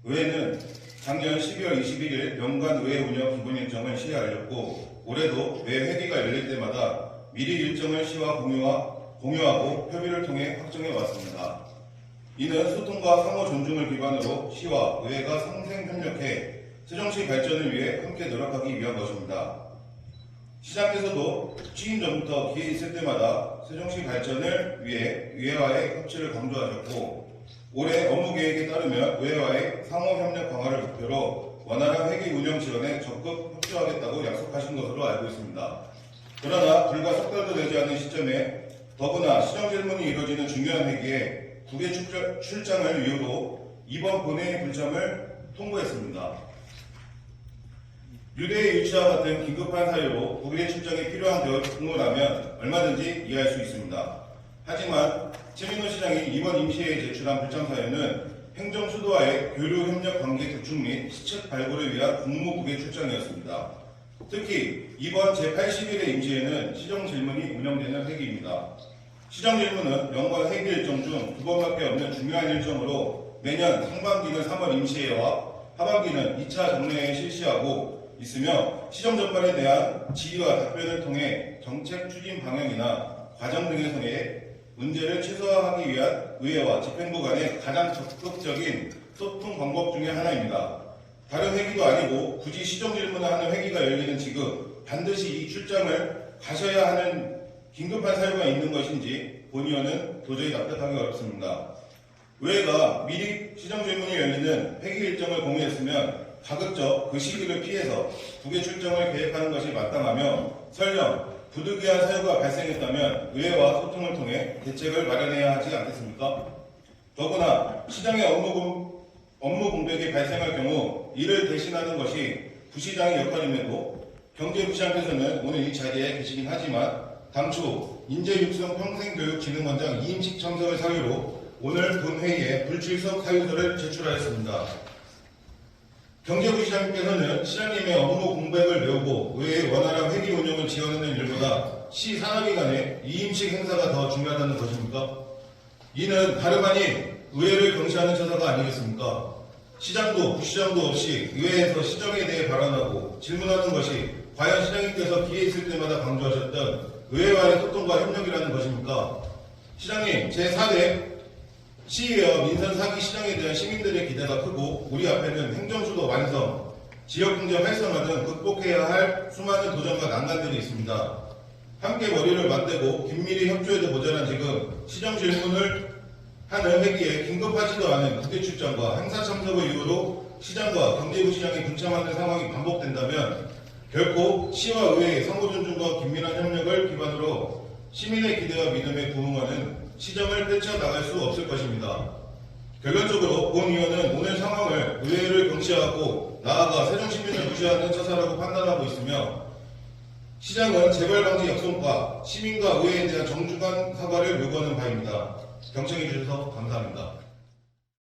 의회는 작년 12월 21일 연간 의회 운영 기본 일정을 시에 알렸고 올해도 매 회기가 열릴 때마다 미리 일정을 시와 공유하고 협의를 통해 확정해 왔습니다. 이는 소통과 상호 존중을 기반으로 시와 의회가 상생 협력해 세종시 발전을 위해 함께 노력하기 위한 것입니다. 시장께서도 취임 전부터 기회 있을 때마다 세종시 발전을 위해 의회와의 협치를 강조하셨고 올해 업무 계획에 따르면 의회와의 상호 협력 강화를 목표로 원활한 회기 운영 지원에 적극 협조하겠다고 약속하신 것으로 알고 있습니다. 그러나 불과 석 달도 되지 않은 시점에 더구나 시정 질문이 이루어지는 중요한 회기에 국외 출장을 이유로 이번 본회의 불참을 통보했습니다. 유대의 유치와 같은 긴급한 사유로 국외 출장이 필요한 경우라면 얼마든지 이해할 수 있습니다. 하지만 최민호 시장이 이번 임시회에 제출한 불참 사유는 행정 수도와의 교류 협력 관계 구축 및 시책 발굴을 위한 국무 국외 출장이었습니다. 특히 이번 제81회 임시회는 시정 질문이 운영되는 회기입니다. 시정 질문은 연간 회기 일정 중 2번밖에 없는 중요한 일정으로 매년 상반기는 3월 임시회와 하반기는 2차 정례회에 실시하고 있으며 시정 전반에 대한 질의와 답변을 통해 정책 추진 방향이나 과정 등에서의 문제를 최소화하기 위한 의회와 집행부 간의 가장 적극적인 소통 방법 중의 하나입니다. 다른 회기도 아니고 굳이 시정 질문을 하는 회기가 열리는 지금 반드시 이 출장을 가셔야 하는 긴급한 사유가 있는 것인지 본 의원은 도저히 납득하기 어렵습니다. 의회가 미리 시정 질문이 열리는 회기 일정을 공유했으면 가급적 그 시기를 피해서 국외 출장을 계획하는 것이 마땅하며 설령 부득이한 사유가 발생했다면 의회와 소통을 통해 대책을 마련해야 하지 않겠습니까? 더구나 시장의 업무 공백이 발생할 경우 이를 대신하는 것이 부시장의 역할임에도 경제부시장께서는 오늘 이 자리에 계시긴 하지만 당초 인재육성평생교육진흥원장 이임식 참석을 사유로 오늘 본 회의에 불출석 사유서를 제출하였습니다. 경제부시장님께서는 시장님의 업무 공백을 메우고 의회의 원활한 회기 운영을 지원하는 일보다 시 산하위 간의 이임식 행사가 더 중요하다는 것입니까? 이는 다름 아닌 의회를 경시하는 처사가 아니겠습니까? 시장도 부시장도 없이 의회에서 시정에 대해 발언하고 질문하는 것이 과연 시장님께서 기회 있을 때마다 강조하셨던 의회와의 소통과 협력이라는 것입니까? 시장님, 제4대 시의회와 민선 사기 시장에 대한 시민들의 기대가 크고 우리 앞에는 행정수도 완성, 지역경제 활성화 등 극복해야 할 수많은 도전과 난관들이 있습니다. 함께 머리를 맞대고 긴밀히 협조해도 모자란 지금 시정 질문을 하는 회기에 긴급하지도 않은 국회 출장과 행사 참석을 이유로 시장과 경제부시장이 분참하는 상황이 반복된다면 결코 시와 의회의 상호 존중과 긴밀한 협력을 기반으로 시민의 기대와 믿음에 부응하는 시정을 펼쳐나갈 수 없을 것입니다. 결론적으로 본 의원은 오늘 상황을 의회를 경시하고 나아가 세종시민을 무시하는 처사라고 판단하고 있으며 시장은 재발방지 약속과 시민과 의회에 대한 정중한 사과를 요구하는 바입니다. 경청해 주셔서 감사합니다.